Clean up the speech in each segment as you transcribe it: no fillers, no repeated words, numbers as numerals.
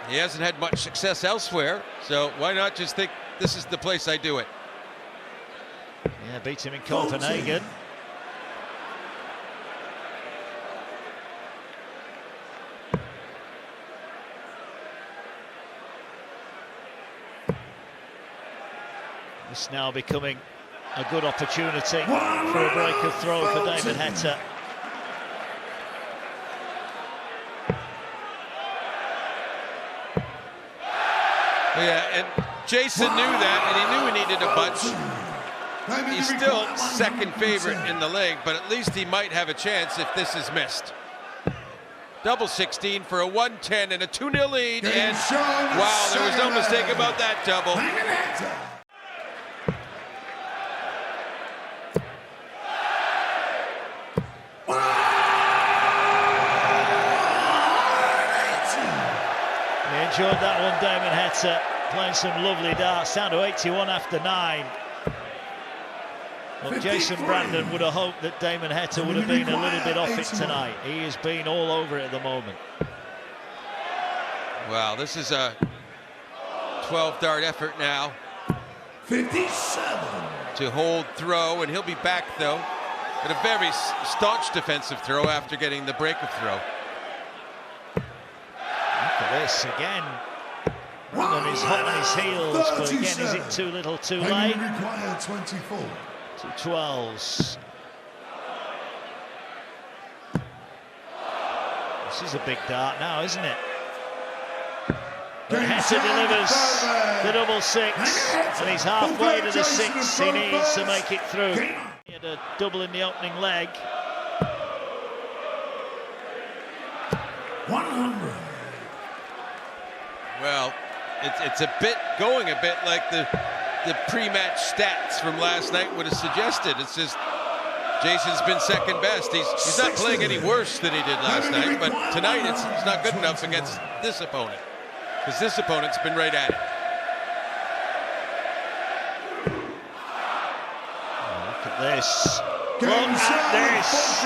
He hasn't had much success elsewhere, so why not just think this is the place I do it? Yeah, beat him in Copenhagen. It's now becoming a good opportunity for a break of throw for Damon Heta. Yeah, and Jason knew that, and he knew he needed a bunch. He's still second favorite in the league, but at least he might have a chance if this is missed. Double 16 for a 110 and a 2-0 lead, and wow, there was no mistake about that double. He enjoyed that one, Damon Heta, playing some lovely darts, down to 81 after 9. Well, Jason Brandon would have hoped that Damon Heta would have been a little bit off it tonight. He has been all over it at the moment. Wow, this is a 12-dart effort now. 57. To hold throw, and he'll be back though. But a very staunch defensive throw after getting the break of throw. Look at this again. Brandon is hot on his heels, but again, is it too little, too late? 24. 2 12s. This is a big dart now, isn't it? But Heta delivers the double 6, and he's halfway to the 6 he needs to make it through. He had a double in the opening leg. 100. Well, it's a bit going a bit like the pre-match stats from last night would have suggested. It's just Jason's been second best. He's not playing any worse than he did last night, but tonight it's not good enough against this opponent, because this opponent's been right at it. Look at this. Look at this.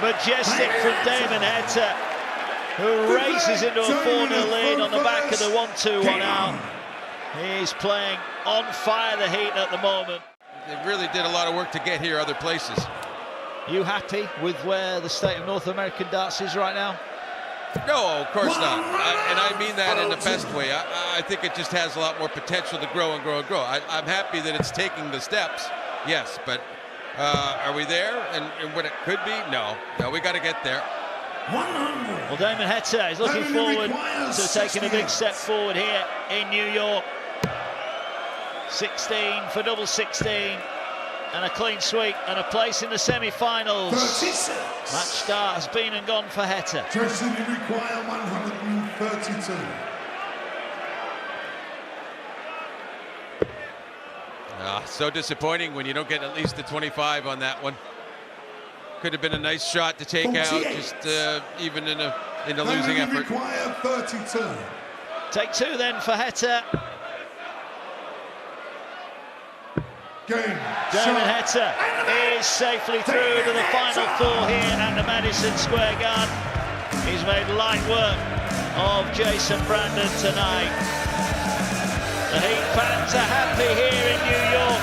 Majestic from Damon Heta, who races into a 4-0 lead on the back of the 1-2-1 out. He's playing on fire, the Heat, at the moment. They really did a lot of work to get here other places. You happy with where the state of North American darts is right now? No, of course not. And I mean that in the best way. I think it just has a lot more potential to grow and grow and grow. I'm happy that it's taking the steps, yes, but are we there? And what it could be? No, we got to get there. 100. Well, Damon Heta is looking forward to taking a big step forward here in New York. 16 for double 16, and a clean sweep and a place in the semi-finals. 36. Match start has been and gone for Heta. Dressing you require 132. So disappointing when you don't get at least the 25 on that one. Could have been a nice shot to take 48. Out, just even in a losing effort. Require 32. Take 2 then for Heta. Game. Damon Heta is safely through to the final 4 here at the Madison Square Garden. He's made light work of Jason Brandon tonight. The Heat fans are happy here in New York.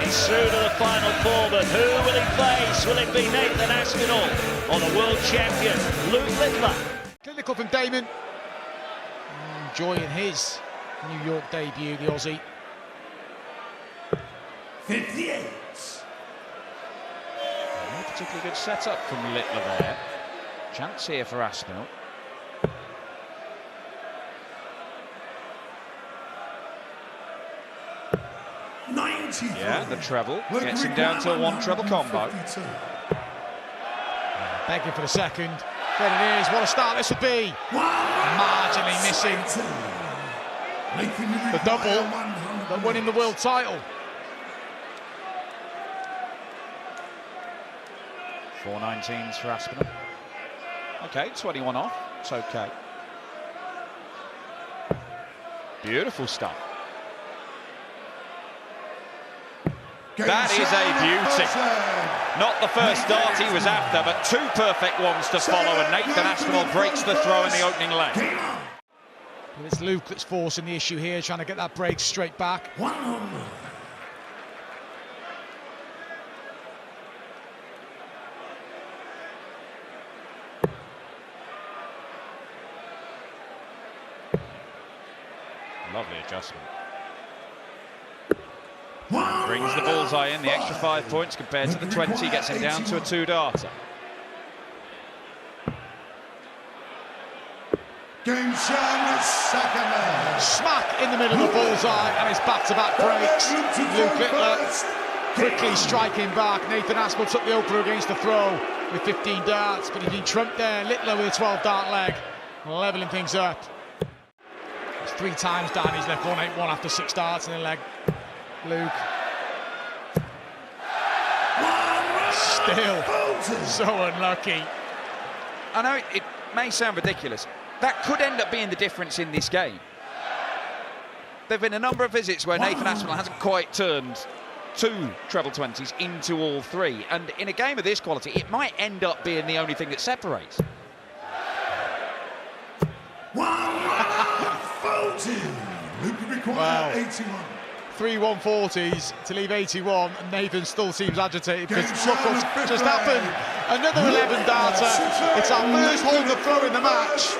He's through to the final 4, but who will he face? Will it be Nathan Aspinall or the world champion, Luke Littler? Clinical from Damon. Enjoying his New York debut, the Aussie. 58. Not a particularly good setup from Littler there. Chance here for Aspinall. Yeah, the treble gets him down to a 1 treble combo. Begging for the second. There it is. What a start this would be. Marginally missing the double, but winning the world title. 4 19s for Aspinall. Okay, 21 off. It's okay. Beautiful stuff. That is a beauty. Not the first dart he was after, but 2 perfect ones to follow, and Nathan Aspinall breaks the throw in the opening leg. And it's Luke that's forcing the issue here, trying to get that break straight back. 100. Lovely adjustment. Brings the bullseye in, the extra 5 points compared to the 20, gets him down to a 2-darter. Game shown, second leg. Smack in the middle of the bullseye, and it's back-to-back breaks. Luke Littler quickly striking back. Nathan Aspinall took the opener against the throw with 15 darts, but he's been trumped there. Littler with a 12-dart leg, levelling things up. It's 3 times down. He's left 1-8-1 after 6 darts in the leg. Luke. Still so unlucky. I know it may sound ridiculous. That could end up being the difference in this game. There have been a number of visits where Nathan Aspinall hasn't quite turned 2 treble 20s into all 3. And in a game of this quality, it might end up being the only thing that separates. Luke requires 81. 3 140s to leave 81, and Nathan still seems agitated because look what's just happened. Another 11 darter. It's our first hold of throw in the match.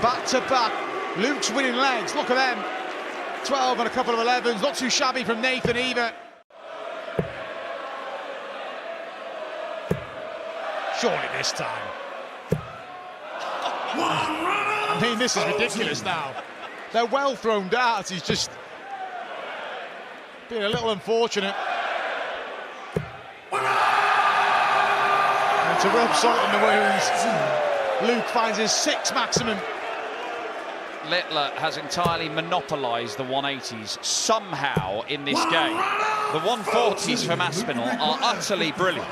Back to back. Luke's winning legs. Look at them. 12 and a couple of 11s. Not too shabby from Nathan either. Surely this time. I mean, this is ridiculous now. They're well thrown darts. He's just being a little unfortunate. And to rub salt in the wounds, Luke finds his 6th maximum. Littler has entirely monopolised the 180s somehow in this game. The 140s from Aspinall are utterly brilliant.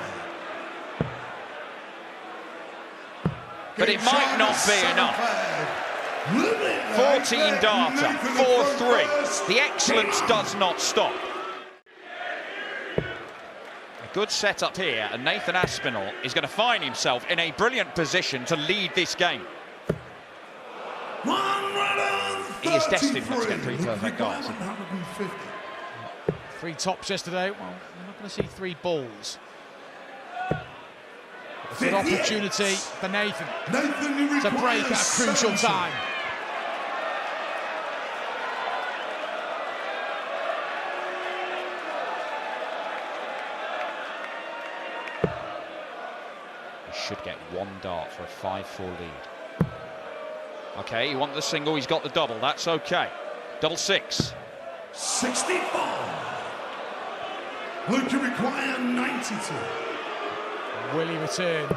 But it might not be enough. 14 darter, 4-3. The excellence does not stop. A good setup here, and Nathan Aspinall is going to find himself in a brilliant position to lead this game. He is destined not to get 3 perfect darts. 3 tops yesterday. Well, we're not going to see 3 balls. It's an opportunity for Nathan to break at a crucial time. He should get 1 dart for a 5-4 lead. Okay, he wanted the single, he's got the double, that's okay. Double 6. 64. Luke, you require 92. Will he return?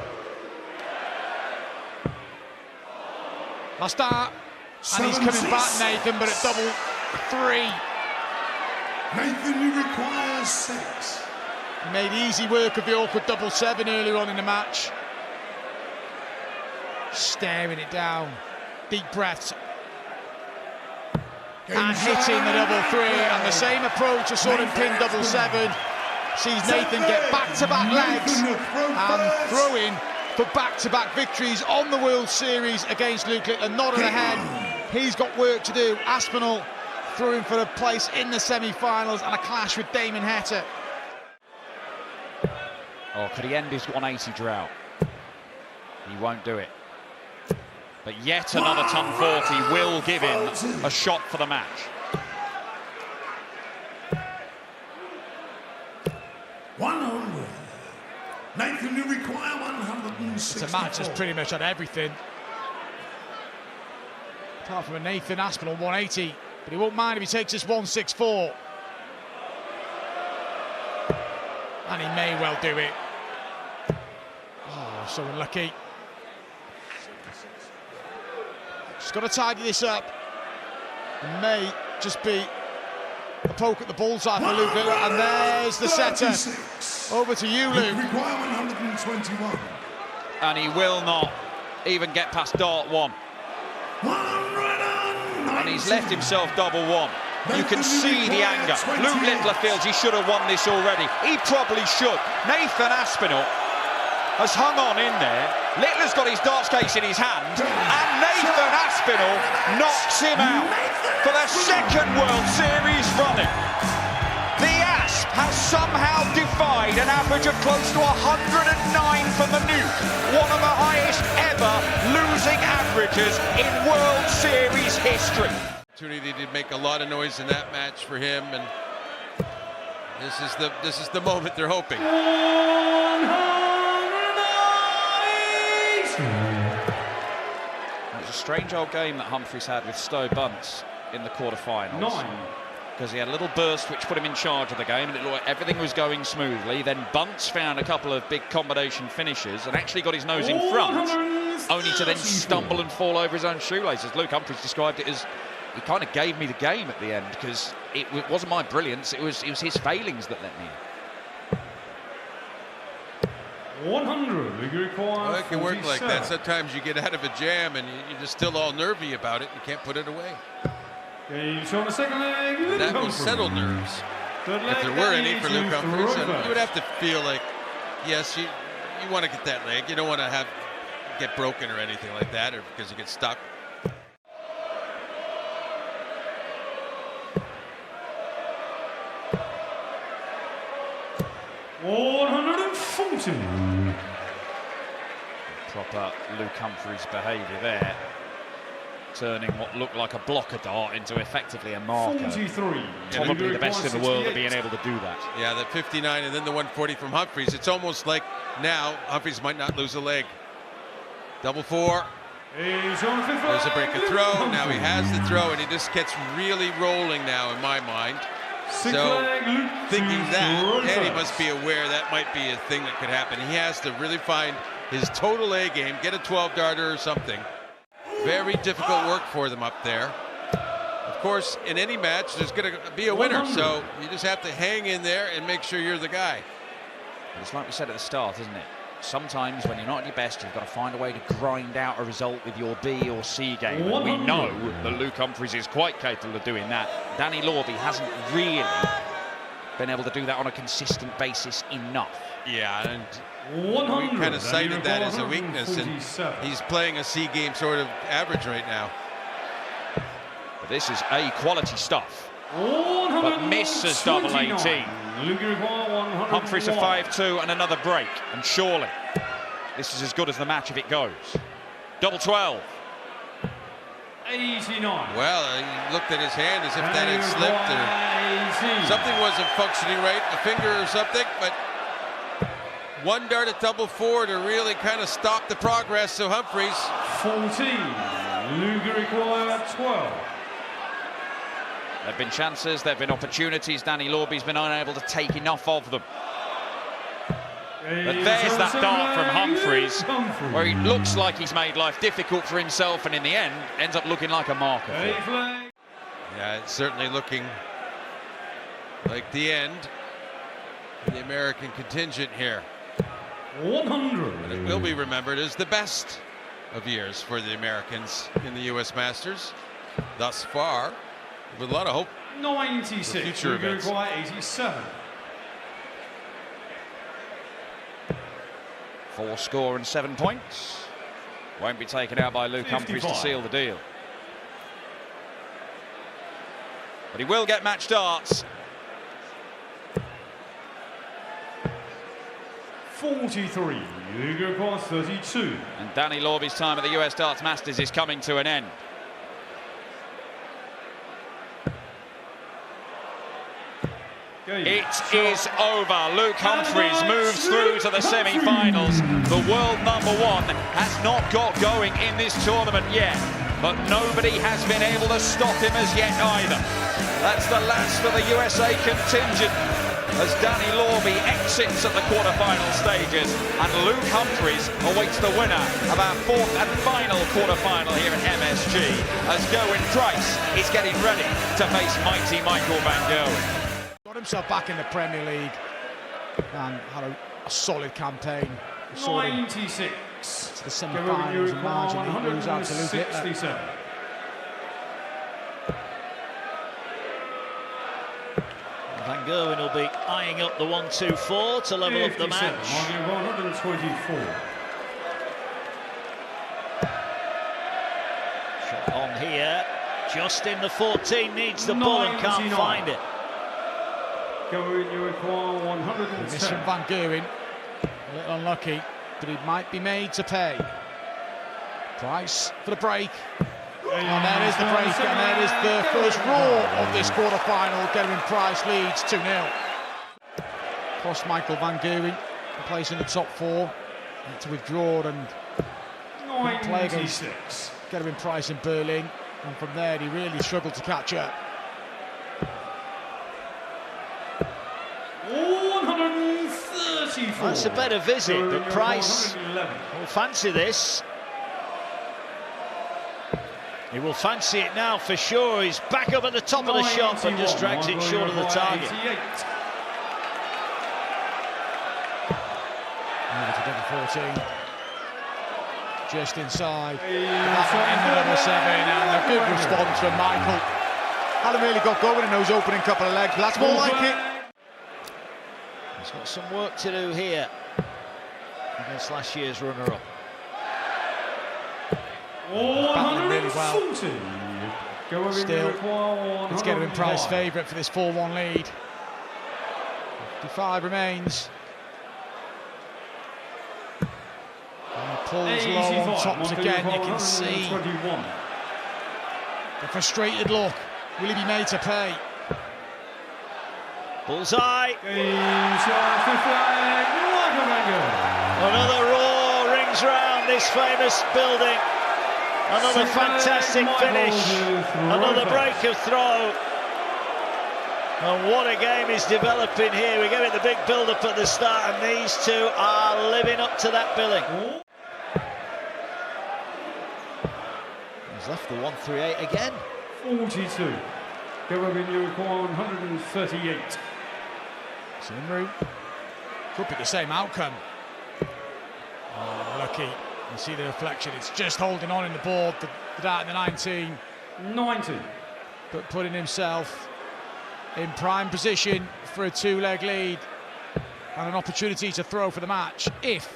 Last dart, and he's coming back, Nathan, but at double 3. Nathan, you require 6. He made easy work of the awkward double 7 earlier on in the match. Staring it down. Deep breaths. And hitting the double 3, and the same approach as saw him pin double 7. Sees Nathan get back-to-back legs and throwing for back-to-back victories on the World Series against Luke Littler. Nodding ahead. He's got work to do. Aspinall throwing for a place in the semi-finals and a clash with Damon Heta. Oh, could he end his 180 drought? He won't do it. But yet another ton 40 will give him a shot for the match. 100. Nathan, you require 164. It's a match that's pretty much had everything. Apart from a Nathan Aspinall 180, but he won't mind if he takes this 164. And he may well do it. Oh, so unlucky. Just got to tidy this up. It may just be a poke at the bullseye for Luke Littler, and there's the setter. Over to you, Luke. Require 121. And he will not even get past dart 1. And he's left himself double 1. You can see the anger. Luke Littler feels he should have won this already. He probably should. Nathan Aspinall has hung on in there. Littler's got his darts case in his hand, and Nathan Aspinall knocks him out for the second World Series running. The Asp has somehow defied an average of close to 109 for the Nuke, one of the highest ever losing averages in World Series history. Opportunity to make a lot of noise in that match for him, and this is the moment they're hoping. It was a strange old game that Humphries had with Stowe Bunce in the quarterfinals. Because he had a little burst which put him in charge of the game, and it looked like everything was going smoothly. Then Bunce found a couple of big combination finishes and actually got his nose in front, only to then stumble and fall over his own shoelaces. Luke Humphries described it as, he kind of gave me the game at the end, because it wasn't my brilliance, it was his failings that let me in. 100, you require Well, it can work 47. like that. Sometimes you get out of a jam and you're just still all nervy about it. You can't put it away. Game show on the second leg. That will settle nerves. If there were any for Luke Humphries, and you would have to feel like, yes, you want to get that leg. You don't want to get broken or anything like that, or because you get stuck. Proper Luke Humphries behaviour there, turning what looked like a blocker dart into effectively a marker. 43. Probably the best in the world at being able to do that. Yeah, the 59 and then the 140 from Humphries. It's almost like now Humphries might not lose a leg. Double four. There's a break of throw. Now he has the throw, and he just gets really rolling now in my mind. So thinking that, and he must be aware that might be a thing that could happen. He has to really find his total A game, get a 12-darter or something. Very difficult work for them up there. Of course, in any match, there's going to be a winner, so you just have to hang in there and make sure you're the guy. It's like we said at the start, isn't it? Sometimes when you're not at your best, you've got to find a way to grind out a result with your B or C game. And we know that Luke Humphries is quite capable of doing that. Danny Lorby hasn't really been able to do that on a consistent basis enough. Yeah, and we kind of cited that as a weakness, and he's playing a C game sort of average right now. But this is A quality stuff. But misses double 18. Humphries a 5-2 and another break, and surely this is as good as the match if it goes. Double 12. 89. Well, he looked at his hand as if that had slipped, or something wasn't functioning right, a finger or something, but one dart at double four to really kind of stop the progress of Humphries. 14. Luger required 12. There have been chances, there have been opportunities. Danny Lorby's been unable to take enough of them. But there's that dart from Humphries, where he looks like he's made life difficult for himself, and in the end, ends up looking like a marker. Yeah, it's certainly looking like the end of the American contingent here. 100. But it will be remembered as the best of years for the Americans in the U.S. Masters thus far, with a lot of hope. 96. Future events. 87. 4 score and 7 points. Won't be taken out by Luke Humphries to seal the deal. But he will get match darts. 43. Luger requires 32. And Danny Lorby's time at the US Darts Masters is coming to an end. It is over. Luke Humphries moves through to the semi-finals. The world #1 has not got going in this tournament yet, but nobody has been able to stop him as yet either. That's the last for the USA contingent as Danny Lorby exits at the quarterfinal stages, and Luke Humphries awaits the winner of our 4th and final quarterfinal here at MSG as Gerwyn Price is getting ready to face mighty Michael van Gerwen. Got himself back in the Premier League and had a solid campaign. 96. To the semi-finals and margin, he moves out to Luke Van Gerwen will be eyeing up the 1-2-4 to level up the match. 124. Shot on here, just in the 14, needs the ball and can't 99. find it. Going, you require 110. This from Van Gerwen, a little unlucky, but he might be made to pay. Price for the break. And there is the break, and there is the first roar of this quarter-final. Gerwyn Price leads 2-0. Cross Michael Van Gerwen, place in the top four. Had to withdraw and play against 96. Gerwyn Price in Berlin. And from there, he really struggled to catch up. 134. That's a better visit, but Price will fancy this. He will fancy it now for sure. He's back up at the top of the shot, but just drags it short of the target. 88. Over to double 14. Just inside. That one in the double 7, and a good response from Michael. Hadn't really got going in those opening couple of legs, but that's more like it. He's got some work to do here against last year's runner-up. Battling really well. 140. Still, it's Gerwyn Price favourite for this 4-1 lead. 55 remains. And he pulls low on tops again. You can see the frustrated look. Will he be made to pay? Bullseye. Another roar rings round this famous building. Another fantastic finish. Another break of throw. And what a game is developing here. We gave it the big build-up at the start, and these two are living up to that billing. He's left the 138 again. 42. Gerwyn, you require 138. Same route. Could be the same outcome. Oh, lucky. You see the reflection. It's just holding on in the board. The dart in the 19. 90. But putting himself in prime position for a two-leg lead and an opportunity to throw for the match if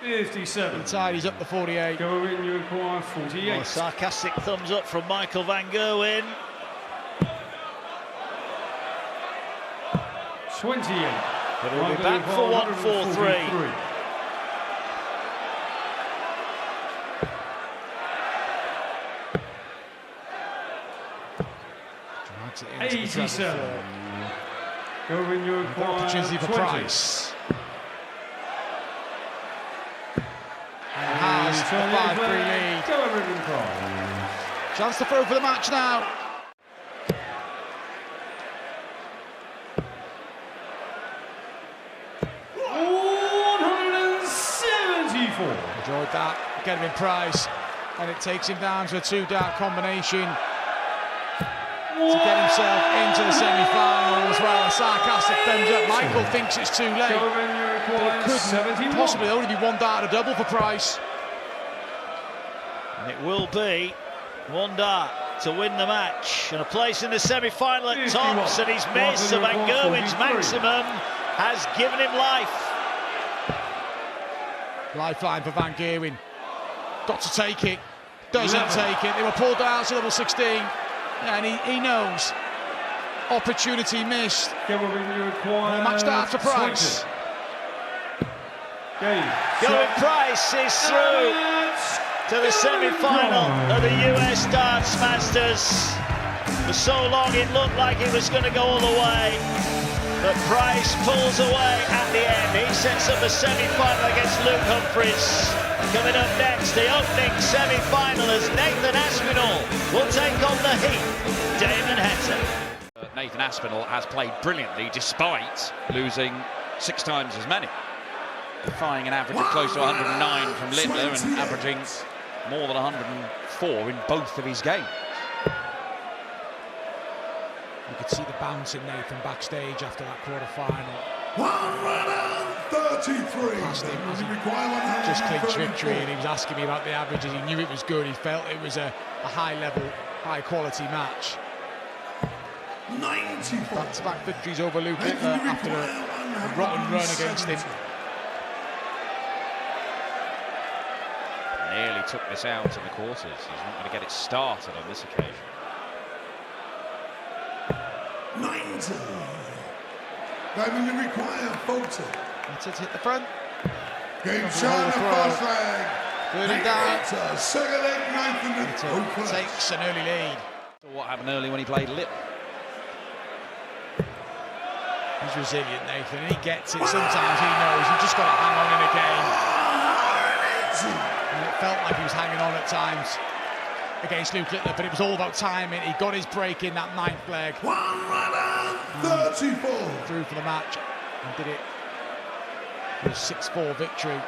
57. he tidies up the 48. Gerwyn, you require 48. Well, a sarcastic thumbs up from Michael Van Gerwen. 28. But he'll be back for 143. Drags it into the 87. Gerwyn, you require opportunity for 20. Price. And has the 5-3 lead. Gerwyn Price. Chance to throw for the match now. Enjoyed that, Gerwyn Price, and it takes him down to a two-dart combination to get himself into the semi-final as well. A sarcastic thumbs up. Michael thinks it's too late, but it could possibly only be one dart, a double for Price. And it will be one dart to win the match, and a place in the semi-final at tops, and he's missed. So Van Gerwen's maximum has given him life. Lifeline for Van Gerwen. Got to take it. Doesn't take it. They were pulled out to level 16. Yeah, and he knows. Opportunity missed. Match dart for Price. Gerwyn Price is through to the semi-final of the US Darts Masters. For so long it looked like it was going to go all the way, but Price pulls away at the end. He sets up the semi-final against Luke Humphries. Coming up next, the opening semi-final as Nathan Aspinall will take on the Heat, Damon Heta. Nathan Aspinall has played brilliantly despite losing 6 times as many. Defying an average of close to 109 from Littler and averaging more than 104 in both of his games. You could see the bounce in Nathan backstage after that quarter-final. 133. Just clinched victory, and he was asking me about the averages. He knew it was good. He felt it was a high-level, high-quality match. 94. Back-to-back victories over Luke Littler after a rotten run against him. Nearly took this out in the quarters. He's not going to get it started on this occasion. 90. They will require 40. That's it, hit the front. Game shot in the first leg. Third and down. Second leg, Nathan Takes an early lead. What happened early when he played Littler? He's resilient, Nathan, and he gets it. Sometimes he knows you've just got to hang on in a game. And it felt like he was hanging on at times against Luke Littler, but it was all about timing. He got his break in that ninth leg. 134. Through for the match and did it for a 6-4 victory.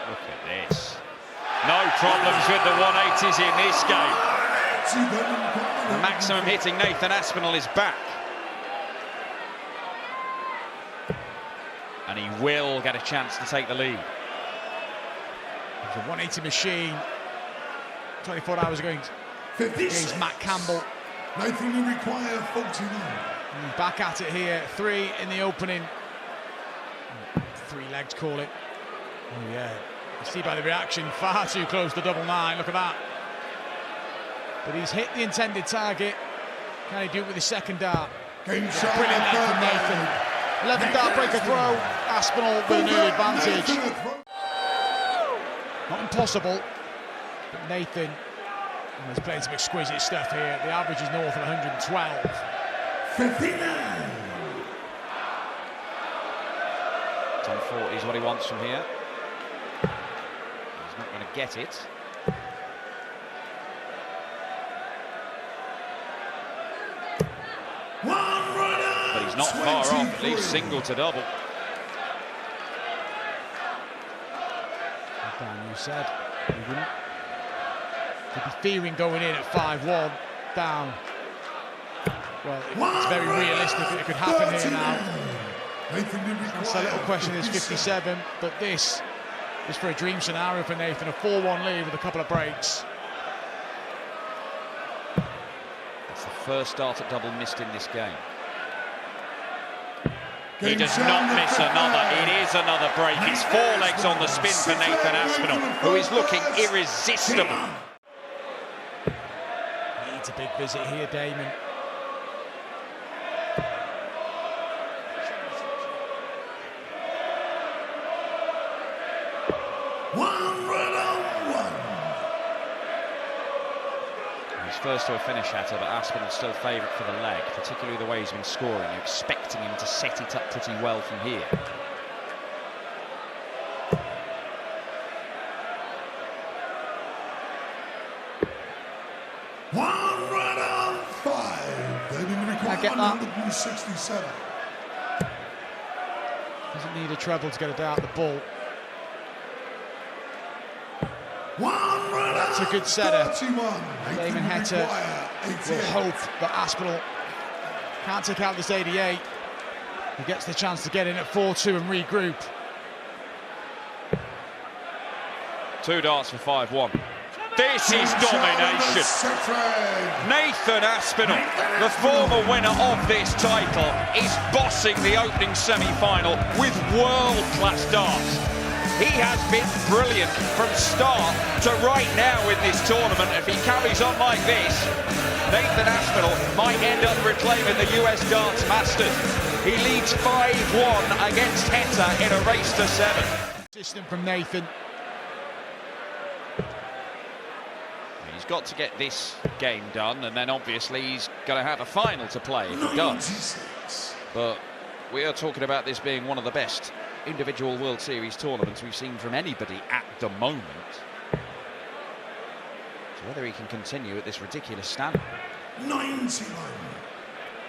Look at this. No problems with the 180s in this game. The maximum hitting Nathan Aspinall is back. And he will get a chance to take the lead. It's a 180 machine. 24 hours ago against Matt Campbell. Nathan will require 49. Back at it here. 3 in the opening. 3 legs, call it. Oh yeah. You see by the reaction, far too close to double 9. Look at that. But he's hit the intended target. Can he do it with his second dart? Game shot. Brilliant leg from Nathan. 11th dart breaker throw. Aspinall with an early advantage. Not impossible, but Nathan is playing some exquisite stuff here. The average is north of 112. 59. 1040 is what he wants from here. He's not going to get it. But he's not far off, at least single to double. Dan, you said he wouldn't. He'd be fearing going in at 5-1 down. Well, it's very realistic that it could happen here now. That's a little question is 57, but this is for a dream scenario for Nathan. A 4-1 lead with a couple of breaks. It's the first start at double missed in this game. He does not miss another. It is another break. It's 4 legs on the spin for Nathan Aspinall, who is looking irresistible. Needs a big visit here, Damon. He's first to a finish at it, but Aspinall's still favourite for the leg, particularly the way he's been scoring. You're expecting him to set it up pretty well from here. I get that. Doesn't need a treble to get a dart the ball. That's a good setup. Damon Heta will hope that Aspinall can't take out this 88. He gets the chance to get in at 4-2 and regroup. 2 darts for 5-1. This is domination. Nathan Aspinall, the former winner of this title, is bossing the opening semi-final with world-class darts. He has been brilliant from start to right now in this tournament. If he carries on like this, Nathan Aspinall might end up reclaiming the US Darts Masters. He leads 5-1 against Heta in a race to 7. System from Nathan. He's got to get this game done, and then obviously he's going to have a final to play if he does. But we are talking about this being one of the best individual World Series tournaments we've seen from anybody at the moment. So whether he can continue at this ridiculous standard. 91.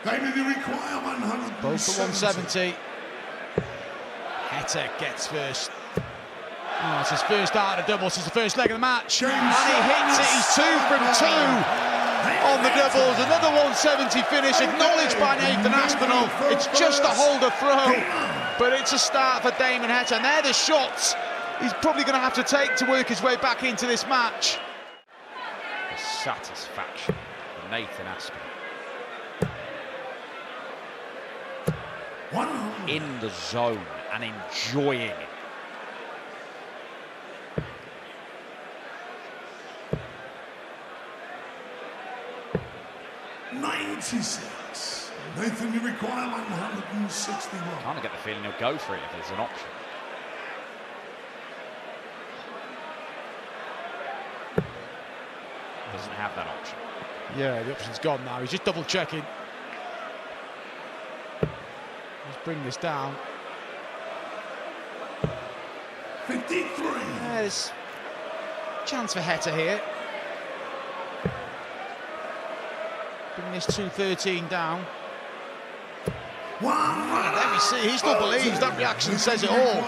They will require 170. Both for 170. Heta gets first. Oh, it's his first dart at a double since the first leg of the match. And he hits it. He's 2 from 2 on the doubles. Another 170 finish acknowledged by Nathan Aspinall. It's just a holder throw, but it's a start for Damon Heta. And they're the shots he's probably going to have to take to work his way back into this match. The satisfaction Nathan Aspinall. 100. In the zone and enjoying it. 96. Nathan, you require 161. Kind of get the feeling he'll go for it if there's an option. Doesn't have that option. Yeah, the option's gone now. He's just double checking. Let's bring this down. 53. There's a chance for Heta here. Bring this 213 down. Let me see, he still believes. That reaction says it all.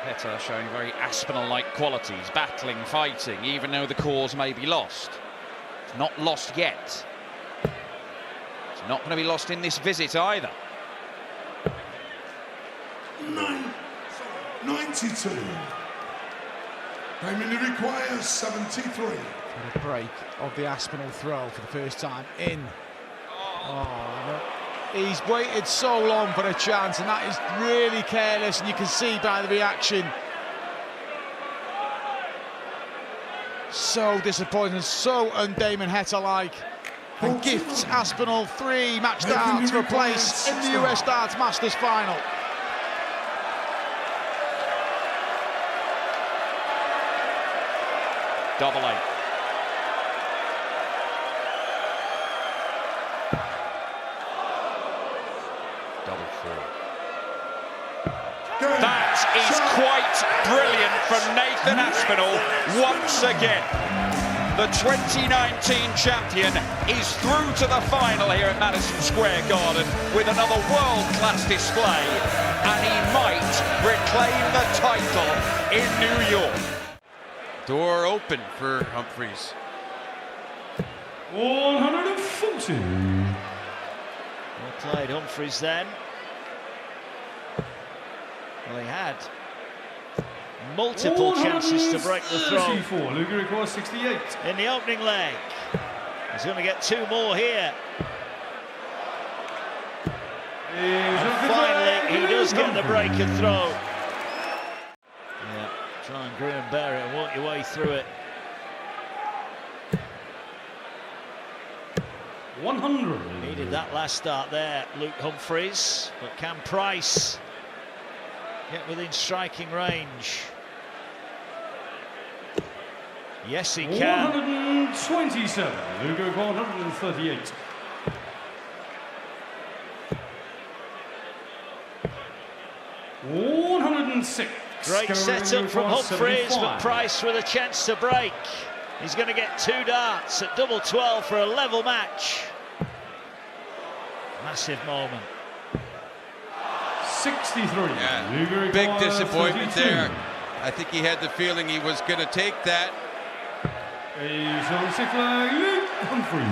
Heta showing very Aspinall-like qualities, battling, fighting, even though the cause may be lost. It's not lost yet. It's not going to be lost in this visit either. 92. Damien requires 73. For the break of the Aspinall throw for the first time in. Oh, no. He's waited so long for a chance, and that is really careless, and you can see by the reaction. So disappointing, so un-Damon Heta-like. And gifts Aspinall 3 match darts for a place in the US Darts Masters final. Double 8. Double 4. That is quite brilliant from Nathan Aspinall once again. The 2019 champion is through to the final here at Madison Square Garden with another world-class display, and he might reclaim the title in New York. Door open for Humphries. 140. Well played, Humphries then. Well, he had multiple chances to break the throw. 34. Luger requires 68. In the opening leg. He's going to get 2 more here. And finally, he does get the break and throw. Yeah, try and grin and bear it and walk your way through it. 100. Needed that last start there, Luke Humphries. But can Price get within striking range? Yes, he can. 127. Luger 138. $106. Great setup from Humphries, but Price with a chance to break. He's going to get 2 darts at double 12 for a level match. Massive moment. 63. Yeah, big disappointment 32. There. I think he had the feeling he was going to take that. He's on 6 flag, Luke Humphries.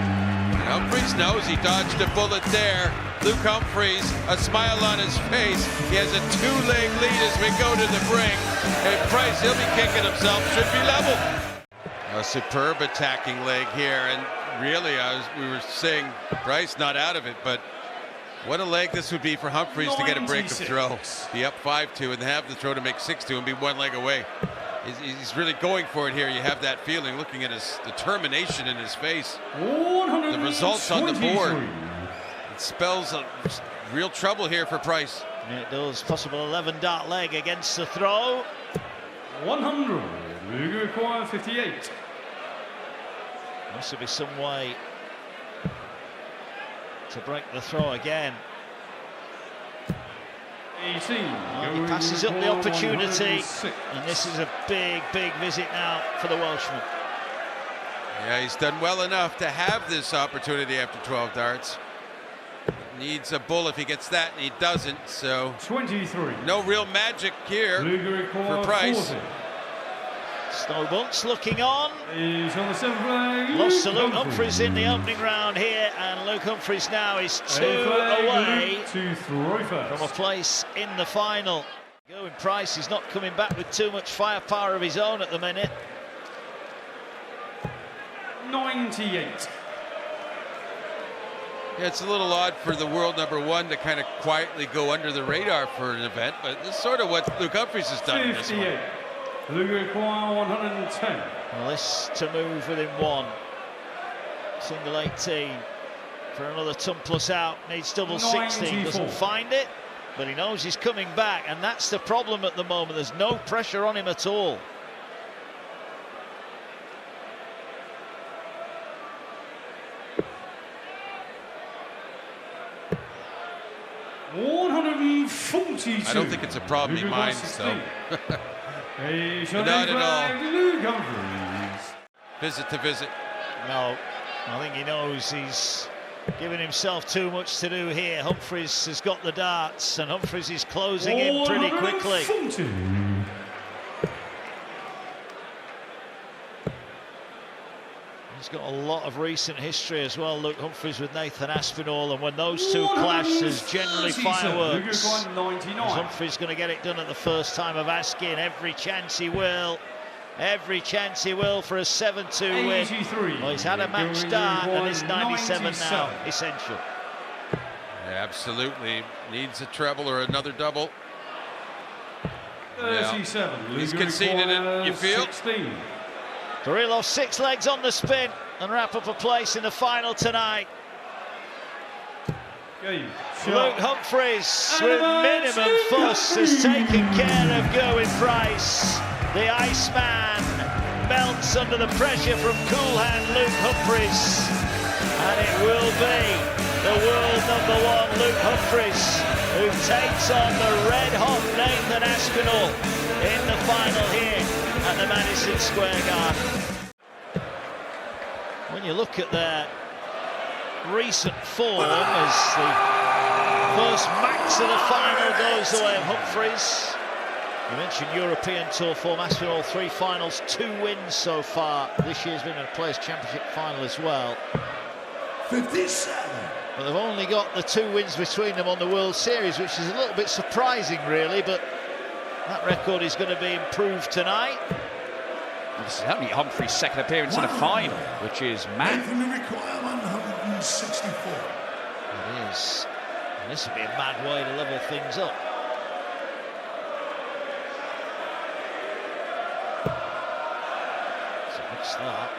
Humphries knows he dodged a bullet there. Luke Humphries, a smile on his face. He has a 2-leg lead as we go to the brink. And Price, he'll be kicking himself, should be level. A superb attacking leg here, and really, we were saying Price not out of it, but what a leg this would be for Humphries 96. To get a break of throw. Be up 5-2 and have the throw to make 6-2 and be 1 leg away. He's really going for it here. You have that feeling looking at his determination in his face. The results on the board. It spells a real trouble here for Price. It does. Possible 11-dart leg against the throw. 100. Luger requires 58. Must be some way to break the throw again. 18. Well, he passes up the opportunity, and this is a big visit now for the Welshman. Yeah, he's done well enough to have this opportunity after 12 darts. Needs a bull if he gets that, and he doesn't, so 23. No real magic here for Price. 40. Snowbunts looking on. He's on the 7th flag. Lost to Luke Humphries in the opening round here, and Luke Humphries now is 2 away from a place in the final. Going Price, he's not coming back with too much firepower of his own at the minute. 98. Yeah, it's a little odd for the world #1 to kind of quietly go under the radar for an event, but it's sort of what Luke Humphries has done in this one. 58. Luke require 110. Well, this to move within one. Single 18 for another ton plus out. Needs double 16. 94. Doesn't find it, but he knows he's coming back, and that's the problem at the moment. There's no pressure on him at all. $142. I don't think it's a problem he Luke minds, 16. though. Not at all. Luke Humphries. Visit to visit. No, I think he knows he's giving himself too much to do here. Humphries has got the darts, and Humphries is closing in pretty quickly. 140. He's got a lot of recent history as well, Luke Humphries, with Nathan Aspinall, and when those two clash, there's generally fireworks. Is 99. Humphries going to get it done at the first time of asking? Every chance he will. Every chance he will for a 7-2 win. 83. Well, he's had a match start, and it's 97 now. Essential. Yeah, absolutely. Needs a treble or another double. 37. He's conceded it, you feel? 16. Kirillov 6 legs on the spin and wrap up a place in the final tonight. Game. Luke Humphries, with minimum fuss, has taken care of Gerwyn Price. The Iceman melts under the pressure from cool hand Luke Humphries. And it will be the world #1 Luke Humphries who takes on the red-hot Nathan Aspinall in the final here at the Madison Square Garden. When you look at their recent form as the first max of the final goes the way of Humphries. You mentioned European Tour form. Aspinall 3 finals, 2 wins so far. This year's been in a Players' Championship final as well. 57. But they've only got the 2 wins between them on the World Series, which is a little bit surprising, really, but that record is going to be improved tonight. This is only Humphries' second appearance in a final, which is mad. Nathan require 164. It is. And this would be a mad way to level things up. So what's that?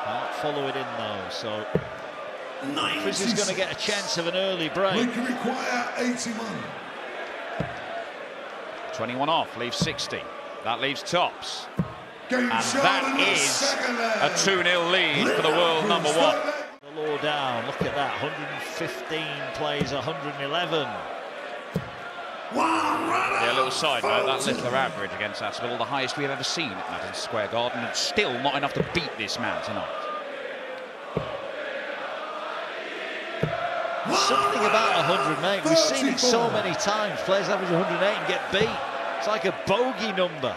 Can't follow it in though, so Humphries is going to get a chance of an early break. Luke require 81. 21 off, leaves 60. That leaves tops. Game And shot that in the is second a leg. 2-0 lead for the world #1. The law down, look at that, 115 plays 111. Yeah, a little side note, that Littler average against Aspinall, the highest we've ever seen at Madison Square Garden, and still not enough to beat this man tonight. Something about 108, we've seen it so many times, players average 108 and get beat. It's like a bogey number.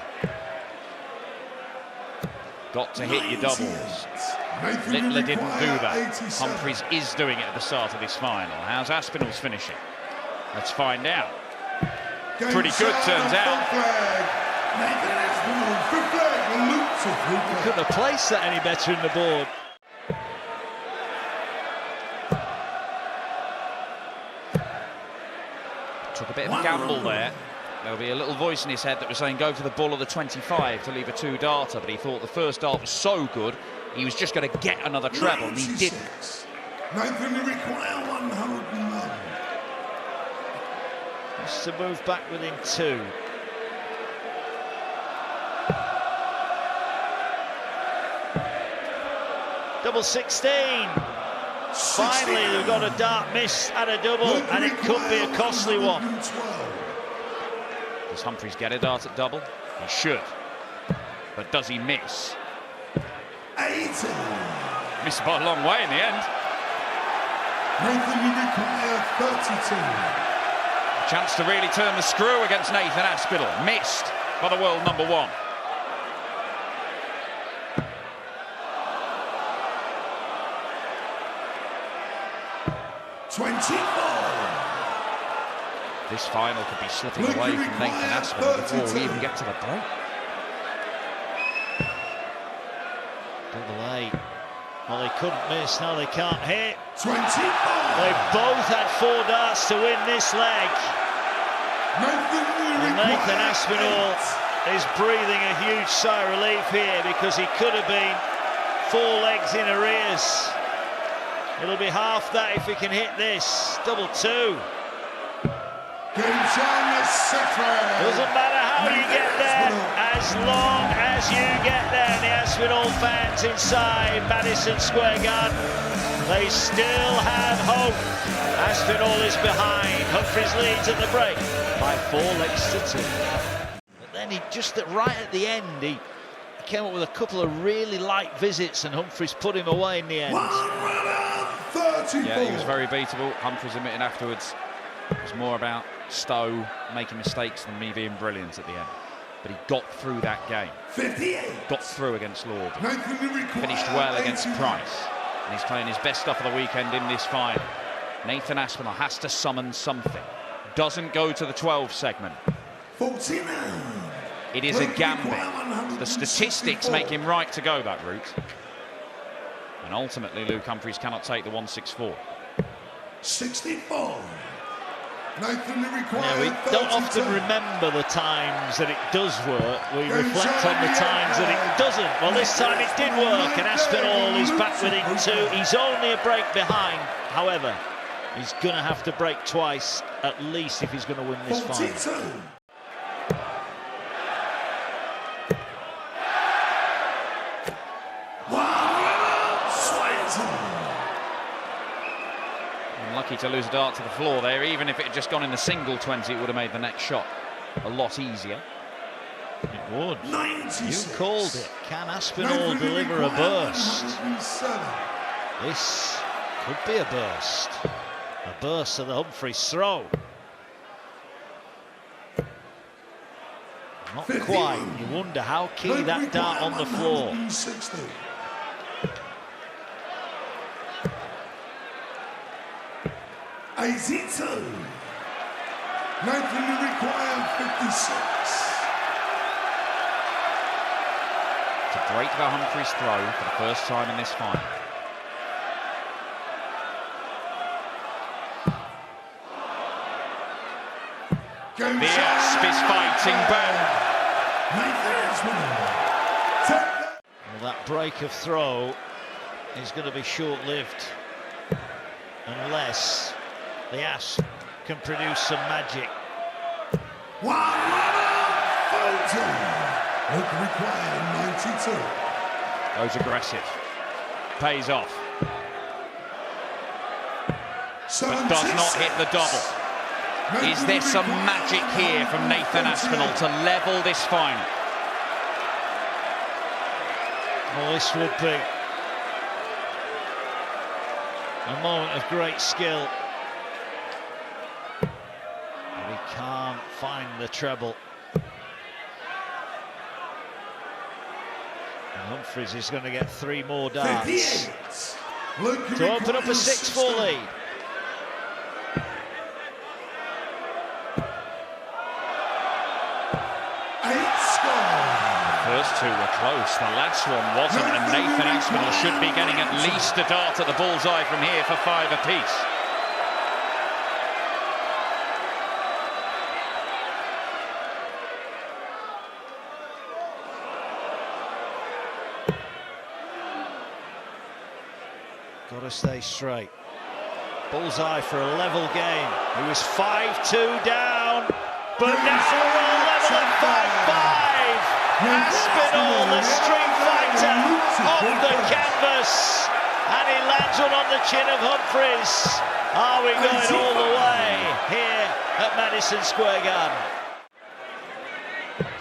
Got to hit your doubles. Littler didn't do that. Humphries is doing it at the start of this final. How's Aspinall's finishing? Let's find out. Pretty good, turns out. Couldn't have placed that any better in the board. Took a bit of a gamble there. There'll be a little voice in his head that was saying go for the ball of the 25 to leave a 2-darter, but he thought the first dart was so good he was just going to get another treble, and he didn't. Nathan require 101. Just to move back within 2. Double 16. Finally, we've got a dart miss and a double, and it could be a costly one. Does Humphries get a dart at double? He should. But does he miss? 80. Missed by a long way in the end. Nathan, you require 32. Chance to really turn the screw against Nathan Aspinall. Missed by the world #1. This final could be slipping away from Nathan Aspinall before we even get to the break. Double 8. Well, they couldn't miss, now they can't hit. 24. They both had 4 darts to win this leg. And Nathan Aspinall is breathing a huge sigh of relief here because he could have been 4 legs in arrears. It'll be half that if he can hit this. Double 2. Doesn't matter how you get there, as long as you get there. The Aspinall fans inside Madison Square Garden, they still have hope. Aspinall is behind. Humphries leads at the break by 4 legs to 2. But then he just right at the end, he came up with a couple of really light visits, and Humphries put him away in the end. Yeah, he was very beatable. Humphries admitting afterwards it was more about Stowe making mistakes than me being brilliant at the end. But he got through that game. 58. Got through against Lord. Finished well against Price. And he's playing his best stuff of the weekend in this final. Nathan Aspinall has to summon something. Doesn't go to the 12 segment. 49. It is a gambit. The statistics make him right to go that route. And ultimately, Luke Humphries cannot take the 164. 64. Yeah, we don't often remember the times that it does work. We reflect on the times that it doesn't. Well, this time it did work, and Aspinall is back within 2. He's only a break behind. However, he's going to have to break twice, at least, if he's going to win this final. Unlucky to lose a dart to the floor there. Even if it had just gone in the single 20, it would have made the next shot a lot easier. It would. You called it. Can Aspinall deliver a burst? This could be a burst. A burst of the Humphries throw. Not quite. You wonder how key that dart on the floor. 82. Nathan required 56. To break the Humphries throw for the first time in this final. The Asp is fighting back. Well, that break of throw is going to be short-lived unless the Asp can produce some magic. Required 92. Goes aggressive. Pays off. But does not hit the double. Is there some magic here from Nathan Aspinall to level this final? Well, this would be a moment of great skill. But he can't find the treble. And Humphries is going to get 3 more darts to open up a 6-4 lead. First 2 were close, the last one wasn't, and Nathan Aspinall should be getting at least a dart at the bullseye from here for 5 apiece. Got to stay straight. Bullseye for a level game. He was 5-2 down, but now we're all level at 5-5. Aspinall, the street fighter, off the canvas, and he lands one on the chin of Humphries. Are we going all the way here at Madison Square Garden?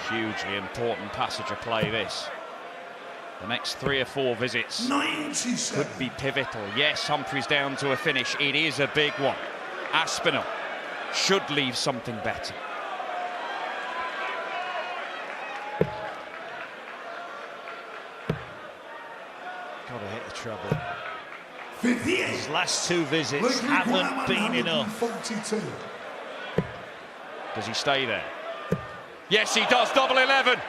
Hugely important passage of play, this. The next 3 or 4 visits could be pivotal. Yes, Humphries down to a finish. It is a big one. Aspinall should leave something better. Got to hit the treble. His last 2 visits haven't been enough. Does he stay there? Yes, he does. Double 11.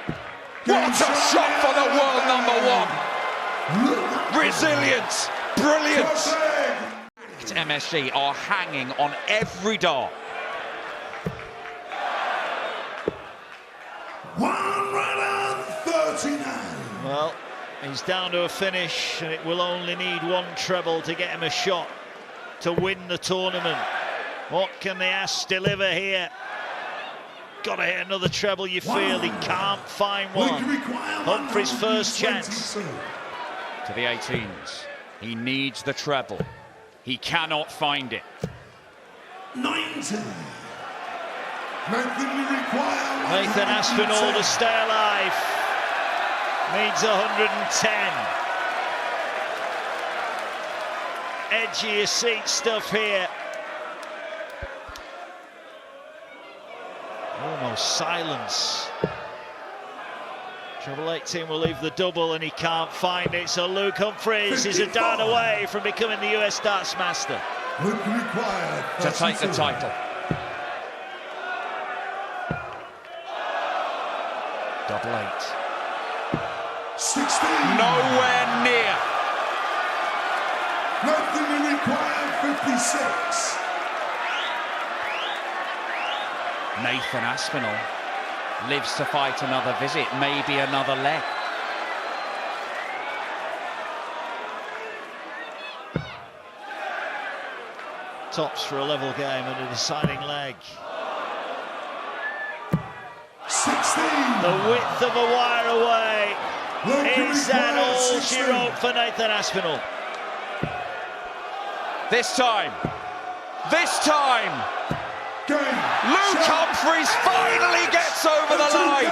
What a shot for the world #1. Resilience, brilliance. MSG are hanging on every dart. 139. Well, he's down to a finish, and it will only need one treble to get him a shot to win the tournament. What can the Ass deliver here? Got to hit another treble, you feel. He can't find one. Humphries' first chance. To the 18s. He needs the treble. He cannot find it. 90. Nathan Aspinall to stay alive. Needs 110. Edge of your seat stuff here. Almost silence. Treble 18 will leave the double, and he can't find it. So Luke Humphries is a dart away from becoming the US Darts Master. To take the title. Double 8. 16. Nowhere near. Nothing to require 56. Nathan Aspinall lives to fight another visit, maybe another leg. Tops for a level game and a deciding leg. 16. The width of a wire away. Is that all she wrote for Nathan Aspinall? This time. Luke Humphries finally gets over the line.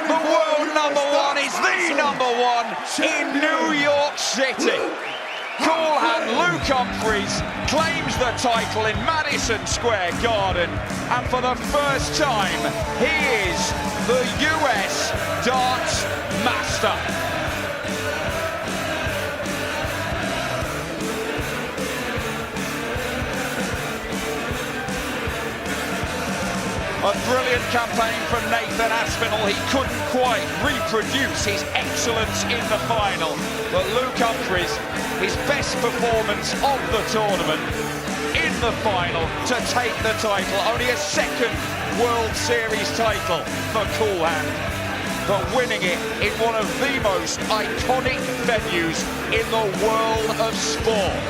The world #1 is the #1 in New York City. Cool hand Luke Humphries claims the title in Madison Square Garden, and for the first time, he is the US Darts Master. A brilliant campaign from Nathan Aspinall. He couldn't quite reproduce his excellence in the final. But Luke Humphries, his best performance of the tournament in the final to take the title. Only a second World Series title for Cool Hand, but winning it in one of the most iconic venues in the world of sport.